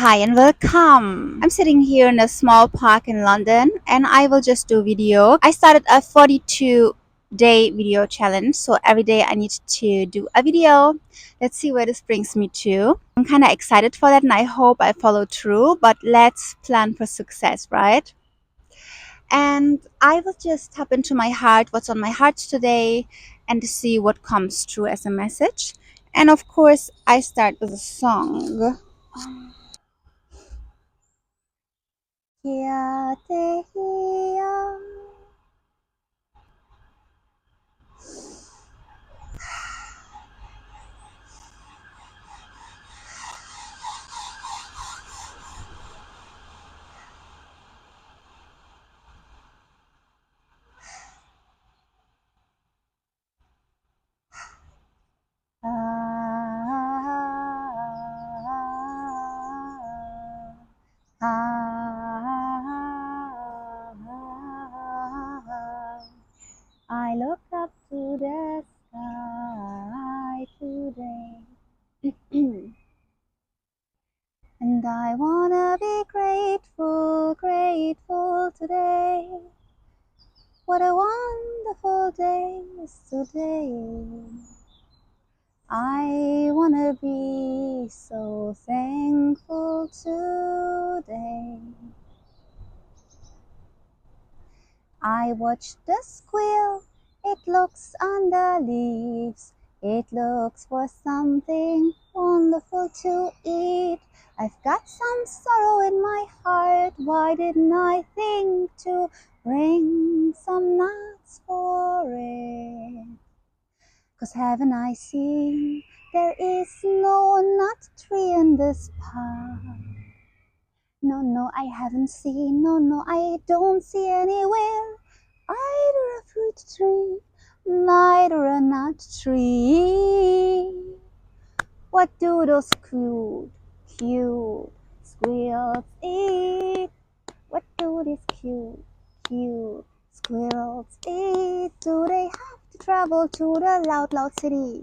Hi and welcome. I'm sitting here in a small park in London and I will just do video. I started a 42-day video challenge, so every day I need to do a video. Let's see where this brings me to. I'm kind of excited for that and I hope I follow through, but let's plan for success, right? And I will just tap into my heart, what's on my heart today, and to see what comes through as a message. And of course, I start with a song. Kia te hia. I look up to the sky today. And I wanna be grateful, grateful today. What a wonderful day is today. I wanna be so thankful today. I watched the squirrel, it looks on the leaves. It looks for something wonderful to eat. I've got some sorrow in my heart, why didn't I think to bring some nuts for it? 'Cause haven't I seen there is no nut tree in this park? No, no, I haven't seen, no, I don't see anywhere either a fruit tree, neither a nut tree. What do those cute squirrels eat? What do these cute squirrels eat? Do they have to travel to the loud city?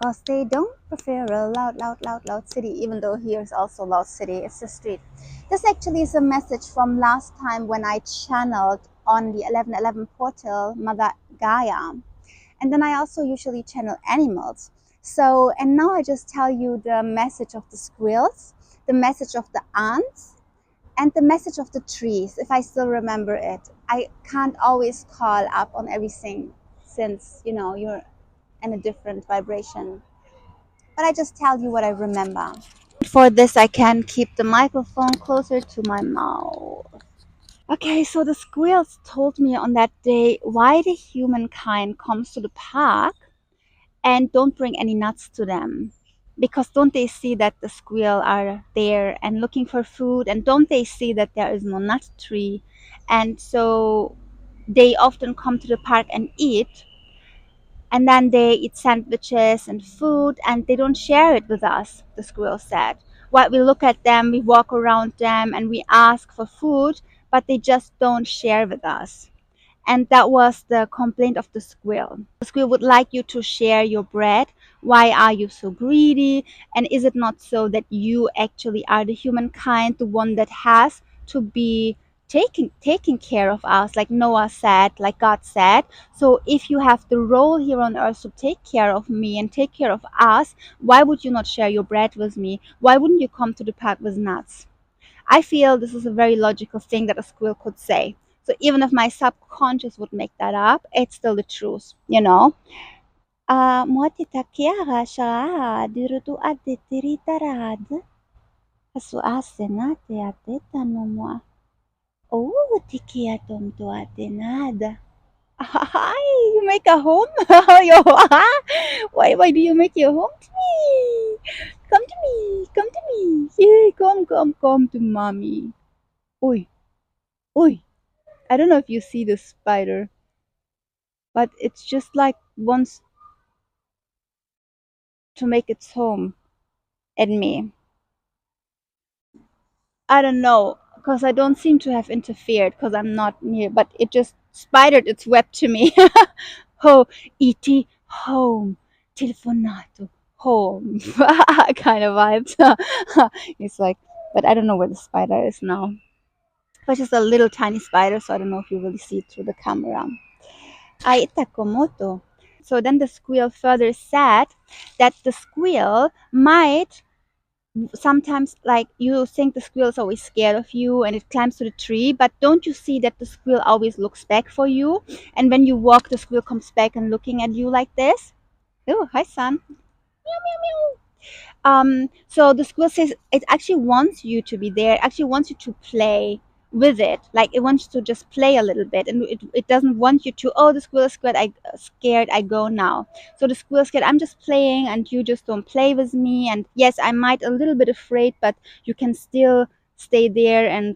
'Cause they don't prefer a loud city, even though here is also loud city. It's the street. This actually is a message from last time when I channeled on the 1111 portal, Mother Gaia. And then I also usually channel animals. So, and now I just tell you the message of the squirrels, the message of the ants, and the message of the trees, if I still remember it. I can't always call up on everything since, you're in a different vibration. But I just tell you what I remember. For this, I can keep the microphone closer to my mouth. Okay, so the squirrels told me on that day why the humankind comes to the park and don't bring any nuts to them. Because don't they see that the squirrel are there and looking for food, and don't they see that there is no nut tree? And so they often come to the park and eat, and then they eat sandwiches and food and they don't share it with us, the squirrel said. While we look at them, we walk around them and we ask for food, but they just don't share with us. And that was the complaint of the squirrel. The squirrel would like you to share your bread. Why are you so greedy? And is it not so that you actually are the humankind, the one that has to be taking care of us, like Noah said, like God said? So if you have the role here on earth to take care of me and take care of us, why would you not share your bread with me? Why wouldn't you come to the park with nuts? I feel this is a very logical thing that a squirrel could say. So even if my subconscious would make that up, it's still the truth. Muati takiara shaa dirutu ate tiritarad. Asu asenate ateta no mua. Oh, tikia tom to atenada. Hi, you make a home? Yo, why do you make your home to me? Come to me, come to me. Yay, come to mommy. Oi, oi. I don't know if you see the spider, but it's just like wants to make its home in me. I don't know, because I don't seem to have interfered because I'm not near, but it just spidered its web to me. Ho, E.T., home, telefonato, home, kind of vibes. It's like, But I don't know where the spider is now. But it's a little tiny spider, so I don't know if you really see it through the camera. Aitakomoto. So then the squirrel further said that the squirrel might sometimes, like, you think the squirrel is always scared of you and it climbs to the tree, but don't you see that the squirrel always looks back for you, and when you walk the squirrel comes back and looking at you like this. Oh, hi son. Meow, meow, meow. So the squirrel says it actually wants you to be there, it actually wants you to play with it, like it wants to just play a little bit, and it doesn't want you to, oh, the squirrel is scared, I go now. So the squirrel is scared, I'm just playing and you just don't play with me, and yes, I might a little bit afraid, but you can still stay there, and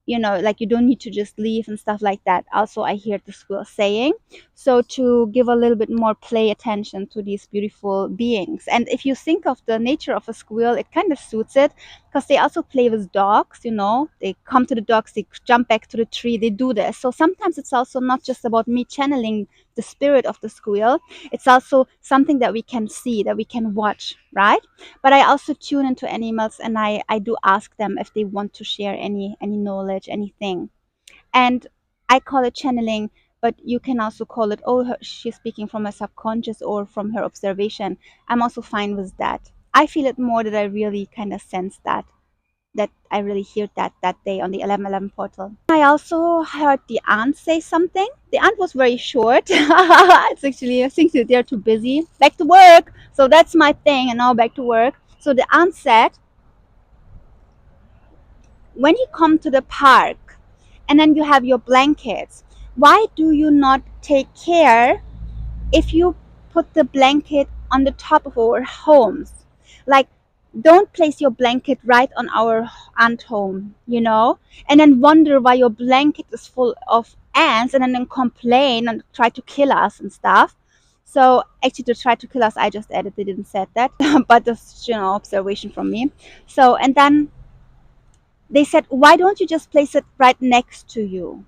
like you don't need to just leave and stuff like that. Also, I hear the squirrel saying, so to give a little bit more play attention to these beautiful beings. And if you think of the nature of a squirrel, it kind of suits it, because they also play with dogs, they come to the dogs, they jump back to the tree, they do this. So sometimes it's also not just about me channeling the spirit of the squirrel, it's also something that we can see, that we can watch, right? But I also tune into animals, and I do ask them if they want to share any knowledge, anything. And I call it channeling, but you can also call it, oh, she's speaking from her subconscious or from her observation. I'm also fine with that. I feel it more that I really kind of sense that I really heard that day on the 1111 portal. I also heard the aunt say something. The aunt was very short. It's actually, I think that they're too busy. Back to work. So that's my thing, and now back to work. So the aunt said, when you come to the park and then you have your blankets, why do you not take care if you put the blanket on the top of our homes? Like, don't place your blanket right on our ant home, and then wonder why your blanket is full of ants, and then complain and try to kill us and stuff. So actually, to try to kill us, I just added, they didn't say that, but that's, observation from me. So, and then they said, why don't you just place it right next to you?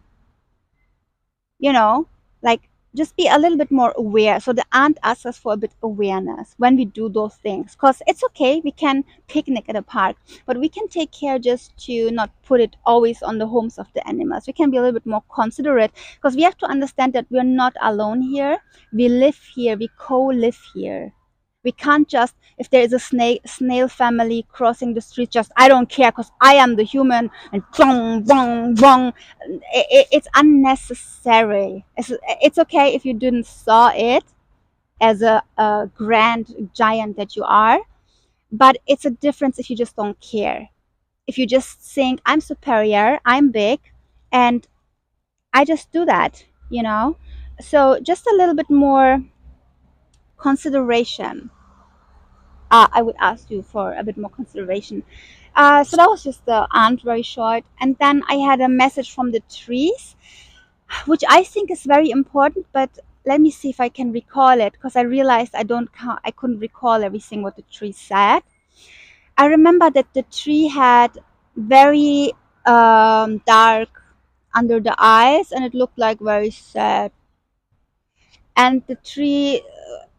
you know like, just be a little bit more aware. So the aunt asks us for a bit awareness when we do those things, because it's okay, we can picnic at a park, but we can take care just to not put it always on the homes of the animals. We can be a little bit more considerate, because we have to understand that we're not alone here. We live here, we co-live here. We can't just, if there is a snail family crossing the street, just, I don't care because I am the human, and bong bong bong. It's unnecessary. It's okay if you didn't saw it as a grand giant that you are, but it's a difference if you just don't care. If you just think, I'm superior, I'm big, and I just do that. So just a little bit more consideration. I would ask you for a bit more consideration. So that was just the aunt, very short. And then I had a message from the trees, which I think is very important. But let me see if I can recall it, because I realized I couldn't recall everything what the tree said. I remember that the tree had very dark under the eyes, and it looked like very sad. And the tree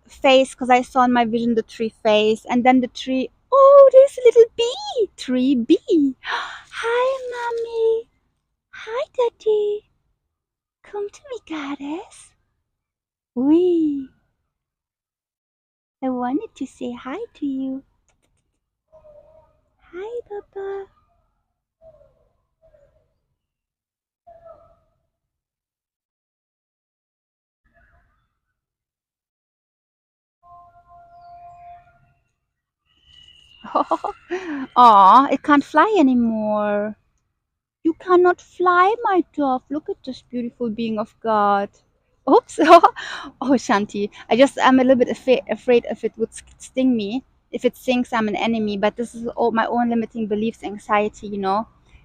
face, because I saw in my vision the tree face, and then the tree, oh, there's a little bee, tree bee. Hi, mommy. Hi, daddy. Come to me, goddess. Wee. I wanted to say hi to you. Hi, Papa. Aw, it can't fly anymore. You cannot fly, my dove. Look at this beautiful being of God. Oops. Oh, Shanti. I'm a little bit afraid if it would sting me. If it thinks I'm an enemy, but this is all my own limiting beliefs, anxiety.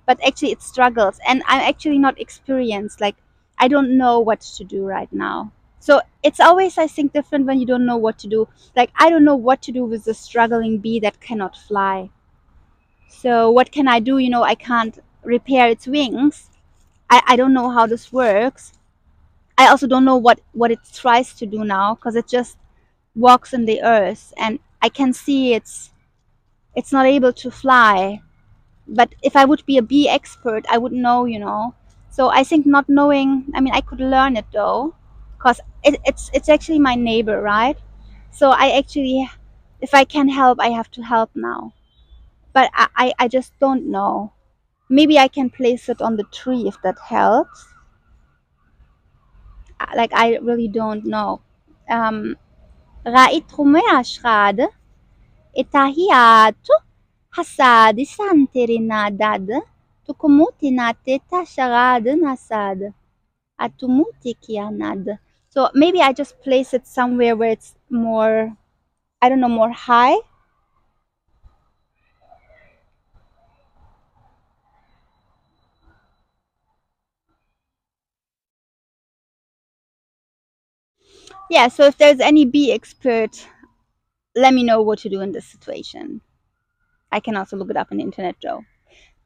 But actually, it struggles. And I'm actually not experienced. Like, I don't know what to do right now. So it's always, I think, different when you don't know what to do. Like, I don't know what to do with the struggling bee that cannot fly. So what can I do? I can't repair its wings. I don't know how this works. I also don't know what it tries to do now, because it just walks in the earth, and I can see it's not able to fly. But if I would be a bee expert, I would know, you know. So I think not knowing, I mean, I could learn it though, because it's actually my neighbor, right? So I actually, if I can help, I have to help now. But I just don't know. Maybe I can place it on the tree if that helps. Like I really don't know. ראית תחומי ההשראה את ההיאטו حساد santirinadad tukumutinateta sharad nasad atumutikianad. So maybe I just place it somewhere where it's more, I don't know, more high. Yeah, so if there's any bee expert, let me know what to do in this situation. I can also look it up on the internet, Joe.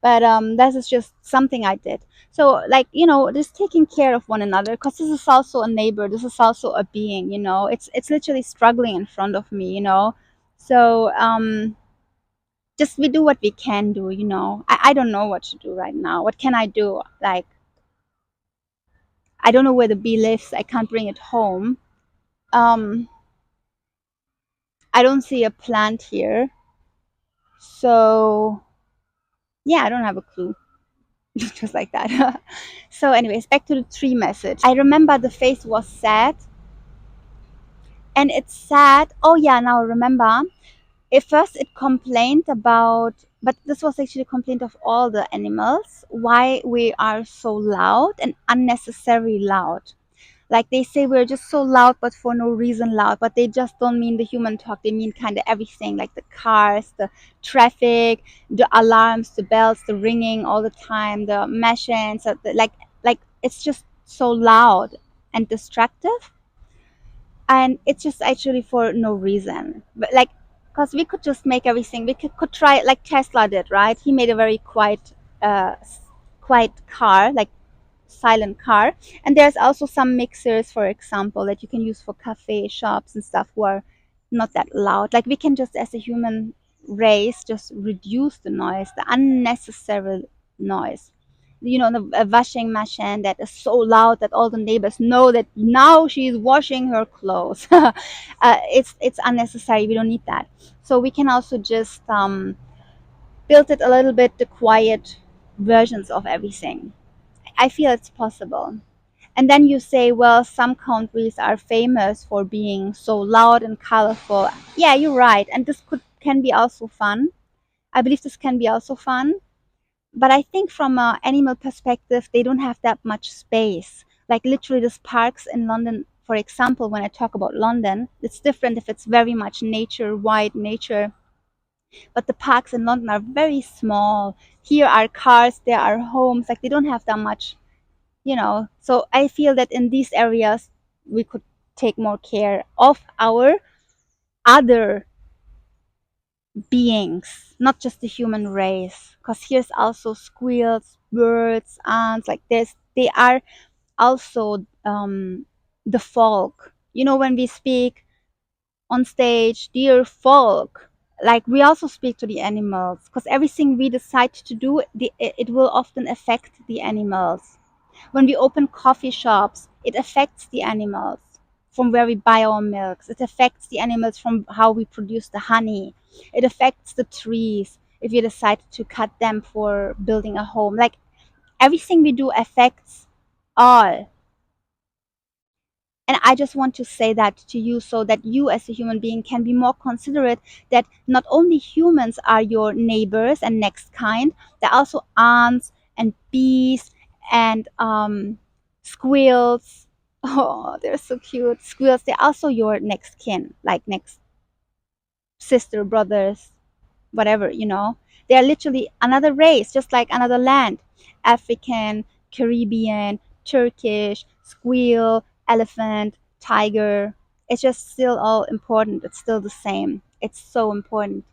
But that is just something I did. So like, you know, just taking care of one another, because this is also a neighbor, this is also a being, you know. It's literally struggling in front of me, you know. So just we do what we can do, you know. I don't know what to do right now. What can I do? Like, I don't know where the bee lives, I can't bring it home. um I don't see a plant here, so yeah, I don't have a clue. Just like that. So anyways, back to the tree message. I remember the face was sad, and it's sad. Oh yeah, now I remember. At first it complained about, but this was actually a complaint of all the animals, why we are so loud and unnecessarily loud. Like they say we're just so loud but for no reason loud, but they just don't mean the human talk, they mean kind of everything, like the cars, the traffic, the alarms, the bells, the ringing all the time, the machines, like it's just so loud and distractive, and it's just actually for no reason. But like, because we could just make everything, we could try like Tesla did, right? He made a very quiet car, like silent car. And there's also some mixers, for example, that you can use for cafe shops and stuff, who are not that loud. Like we can just, as a human race, just reduce the noise, the unnecessary noise. You know, the washing machine that is so loud that all the neighbors know that now she's washing her clothes. It's unnecessary, we don't need that. So we can also just build it a little bit, the quiet versions of everything. I feel it's possible. And then you say, well, some countries are famous for being so loud and colorful. Yeah, you're right. And this can be also fun. I believe this can be also fun. But I think from an animal perspective, they don't have that much space. Like literally, these parks in London, for example, when I talk about London, it's different if it's very much nature, wide nature. But the parks in London are very small. Here are cars, there are homes. Like they don't have that much, you know. So I feel that in these areas we could take more care of our other beings, not just the human race, because here's also squirrels, birds, ants, like this, they are also the folk, you know, when we speak on stage, dear folk, like we also speak to the animals, because everything we decide to do, it will often affect the animals. When we open coffee shops, it affects the animals from where we buy our milks. It affects the animals from how we produce the honey. It affects the trees if you decide to cut them for building a home. Like everything we do affects all. And I just want to say that to you so that you as a human being can be more considerate that not only humans are your neighbors and next kind, there are also ants and bees and squirrels. Oh, they're so cute. Squirrels, they're also your next kin, like next sister, brothers, whatever, you know. They are literally another race, just like another land. African, Caribbean, Turkish, squirrel, elephant, tiger. It's just still all important. It's still the same. It's so important.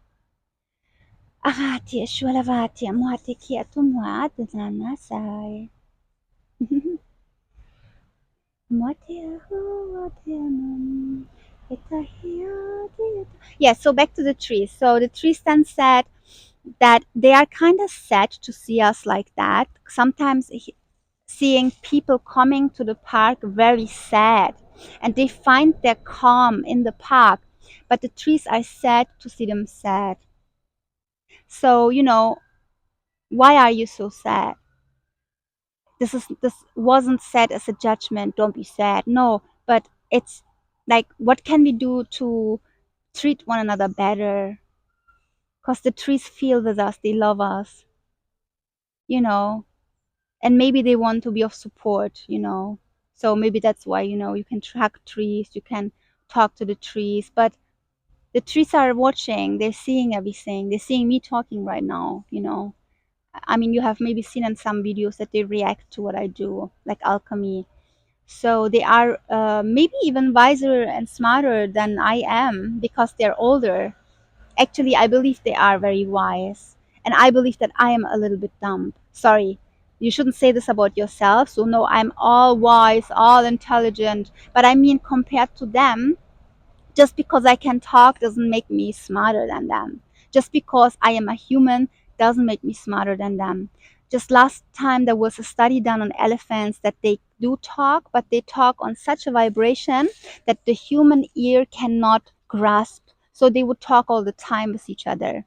Ahati, shulavati, amuati, kiatu, muati, nanasai. Yeah, so back to the tree. So the tree stands sad. that they are kind of sad to see us like that. Sometimes seeing people coming to the park very sad, and they find their calm in the park, but the trees are sad to see them sad. So, why are you so sad? This wasn't said as a judgment, don't be sad. No, but it's like, what can we do to treat one another better? Because the trees feel with us, they love us, you know, and maybe they want to be of support. So maybe that's why, you can track trees, you can talk to the trees, but the trees are watching, they're seeing everything, they're seeing me talking right now. I mean, you have maybe seen in some videos that they react to what I do, like alchemy. So they are maybe even wiser and smarter than I am because they're older. Actually, I believe they are very wise. And I believe that I am a little bit dumb. Sorry, you shouldn't say this about yourself. So, no, I'm all wise, all intelligent. But I mean, compared to them, just because I can talk doesn't make me smarter than them. Just because I am a human doesn't make me smarter than them. Just last time there was a study done on elephants that they do talk, but they talk on such a vibration that the human ear cannot grasp. So they would talk all the time with each other.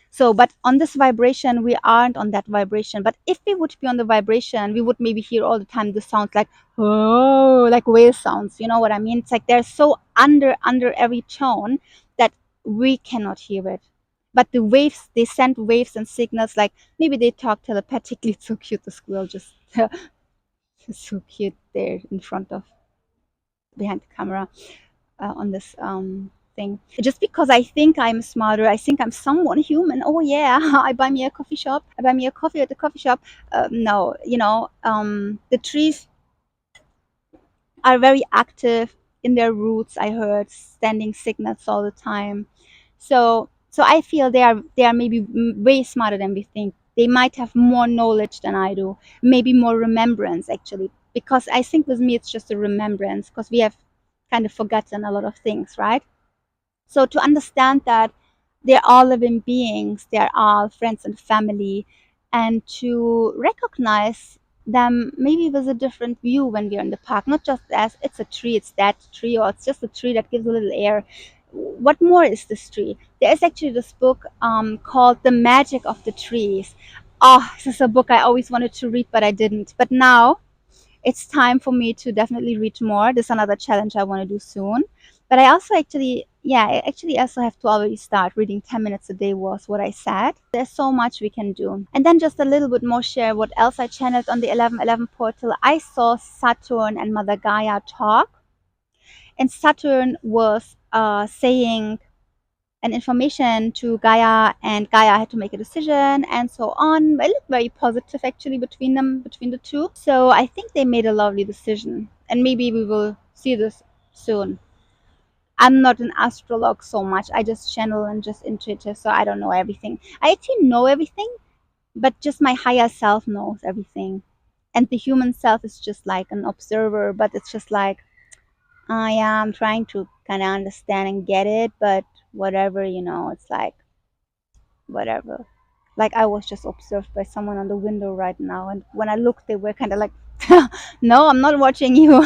So, but on this vibration, we aren't on that vibration. But if we would be on the vibration, we would maybe hear all the time the sounds like, oh, like whale sounds. You know what I mean? It's like they're so under every tone that we cannot hear it. But the waves, they send waves and signals, like maybe they talk telepathically. It's so cute. The squirrel just so cute there in front of behind the camera on this thing. Just because I think I'm smarter, I think I'm someone human. Oh yeah, I buy me a coffee shop. I buy me a coffee at the coffee shop. No, the trees are very active in their roots. I heard standing signals all the time. So I feel they are maybe way smarter than we think. They might have more knowledge than I do, maybe more remembrance actually. Because I think with me it's just a remembrance because we have kind of forgotten a lot of things, right? So to understand that they're all living beings, they're all friends and family, and to recognize them maybe with a different view when we're in the park, not just as it's a tree, it's that tree, or it's just a tree that gives a little air. What more is this tree? There is actually this book called The Magic of the Trees. Oh, this is a book I always wanted to read, but I didn't. But now it's time for me to definitely read more. This is another challenge I want to do soon. But I also I actually also have to already start reading 10 minutes a day was what I said. There's so much we can do. And then just a little bit more share what else I channeled on the 1111 portal. I saw Saturn and Mother Gaia talk. And Saturn was saying an information to Gaia, and Gaia had to make a decision, and so on. It looked very positive actually between them, between the two. So I think they made a lovely decision, and maybe we will see this soon. I'm not an astrologue so much. I just channel and just intuitive, so I don't know everything. I actually know everything, but just my higher self knows everything. And the human self is just like an observer, but it's just like, yeah, I'm trying to kind of understand and get it, but whatever, it's like, whatever. Like I was just observed by someone on the window right now, and when I looked, they were kind of like, no, I'm not watching you.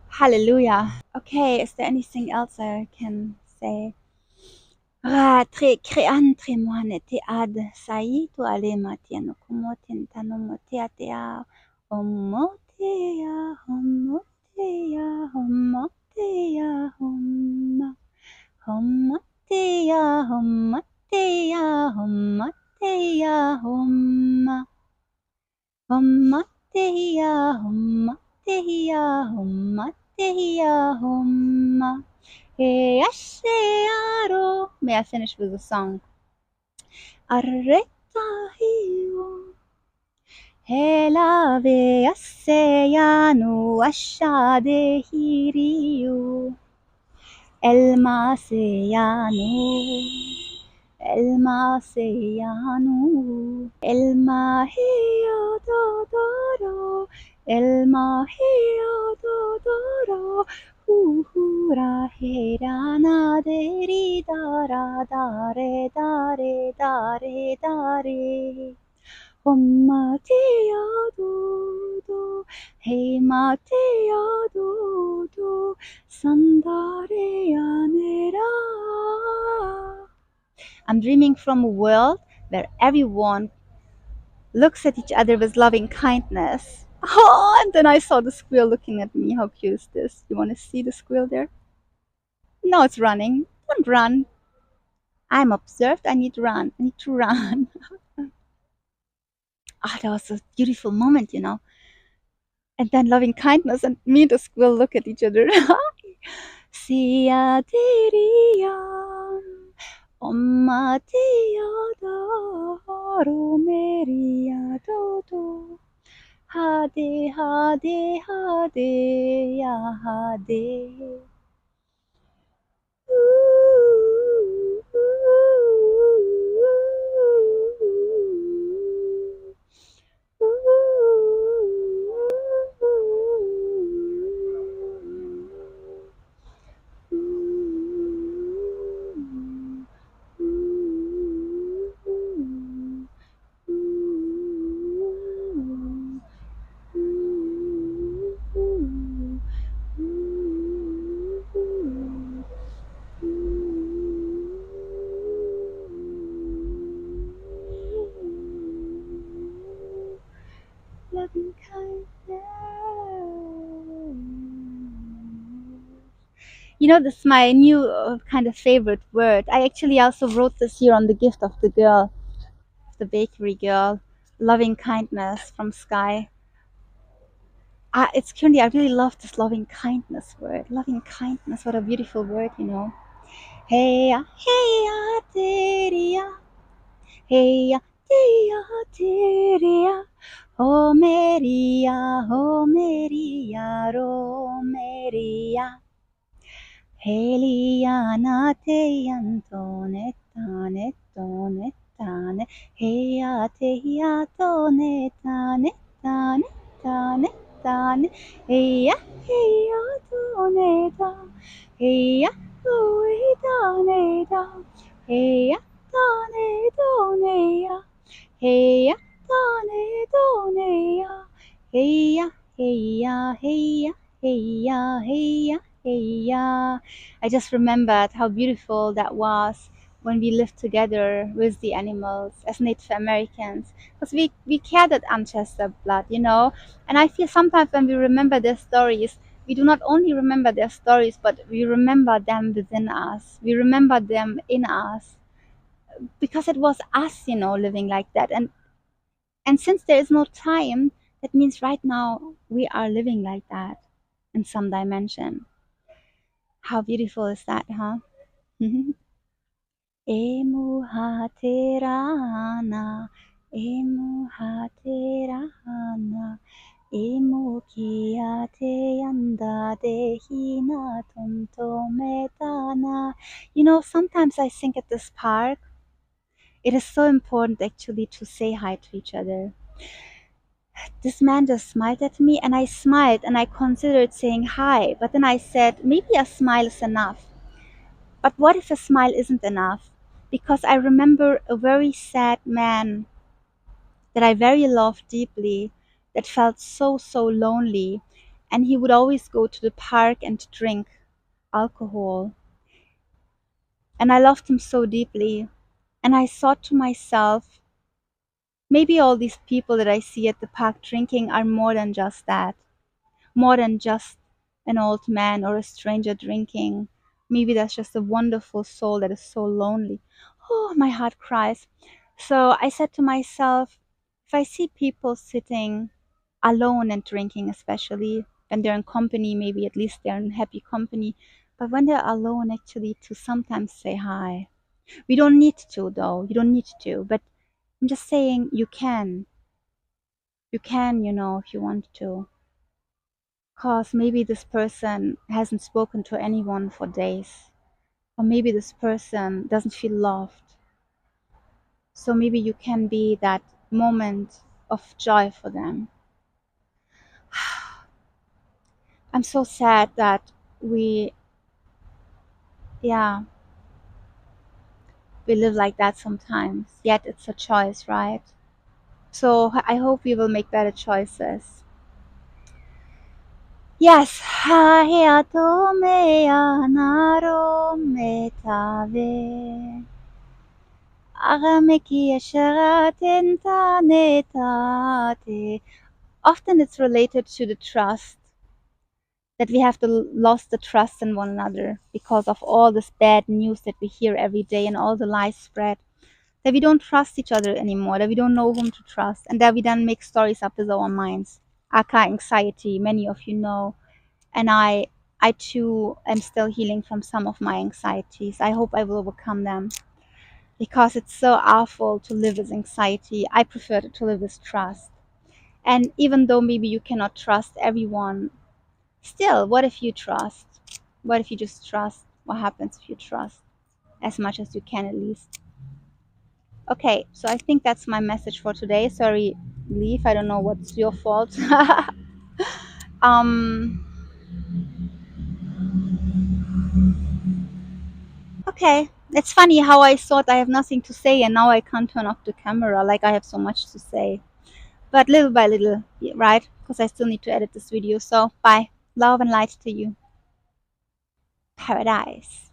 Hallelujah. Okay, is there anything else I can say? Crean tremoane te ad sai tu ale matiano kumoten tano motea homotea homotea homotea homa homotea homotea homotea homa homotea homotea homotea homa. Hey, Ashearo. May I finish with a song? Arreta hiu. Helave aseyanu ashade hiriu. Elmaseyanu. Elmaseyanu. Elmahio dodoro. Elmahio dodoro. Hoo hoo ra he ra na de ri da ra da re da re da re da re. Matea do do, hey Matea do do, Sandare anera. I'm dreaming from a world where everyone looks at each other with loving kindness. Oh, and then I saw the squirrel looking at me. How cute is this? You want to see the squirrel there? No, it's running. Don't run. I'm observed. I need to run. I need to run. Ah, that was a beautiful moment. And then loving kindness and me and the squirrel look at each other. Sia diriam, Omma Teodoro Maria Dodo. Hade, hade, hade, ya hade. Ooh, ooh, loving kindness. This is my new kind of favorite word. I actually also wrote this here on the gift of the girl, the bakery girl. Loving kindness from Sky. It's currently, I really love this loving kindness word. Loving kindness, what a beautiful word. Hey, hey, deria. Hey, deria. Oh, Maria, Romeria. Heliana te antone tane tone tane Hea te tone tane tane tane tane Hea tone ta Hea tane ta Hea tane ya Heya, done, done, ya. Heya, heya, heya, heya, heya, heya. I just remembered how beautiful that was when we lived together with the animals as Native Americans, because we carried that ancestor blood. And I feel sometimes when we remember their stories, we do not only remember their stories, but we remember them within us. We remember them in us because it was us, living like that. And since there is no time, that means right now we are living like that in some dimension. How beautiful is that, huh? Emu haterana, emu haterana, emu kia te anda de hina tontometana. Sometimes I think at this park, it is so important actually to say hi to each other. This man just smiled at me, and I smiled, and I considered saying hi, but then I said, maybe a smile is enough. But what if a smile isn't enough? Because I remember a very sad man that I very loved deeply, that felt so, so lonely, and he would always go to the park and drink alcohol. And I loved him so deeply. And I thought to myself, maybe all these people that I see at the park drinking are more than just that. More than just an old man or a stranger drinking. Maybe that's just a wonderful soul that is so lonely. Oh, my heart cries. So I said to myself, if I see people sitting alone and drinking, especially when they're in company, maybe at least they're in happy company. But when they're alone, actually, to sometimes say hi. We don't need to, though. You don't need to. But I'm just saying you can. You can, if you want to. Because maybe this person hasn't spoken to anyone for days, or maybe this person doesn't feel loved. So maybe you can be that moment of joy for them. I'm so sad that we, yeah, we live like that sometimes, yet it's a choice, right? So I hope we will make better choices. Yes. Hayato me anaro me tave. Arameki asharaten tanetate. Often it's related to the trust, that we have lost the trust in one another because of all this bad news that we hear every day and all the lies spread, that we don't trust each other anymore, that we don't know whom to trust, and that we then make stories up with our minds. Aka anxiety, many of you know. And I too am still healing from some of my anxieties. I hope I will overcome them because it's so awful to live with anxiety. I prefer to live with trust. And even though maybe you cannot trust everyone, still, what if you trust? What if you just trust? What happens if you trust as much as you can, at least? Okay, so I think that's my message for today. Sorry, Leaf, I don't know what's your fault. um, okay, it's funny how I thought I have nothing to say and now I can't turn off the camera like I have so much to say. But little by little, right? Because I still need to edit this video. So, bye. Love and light to you. Paradise.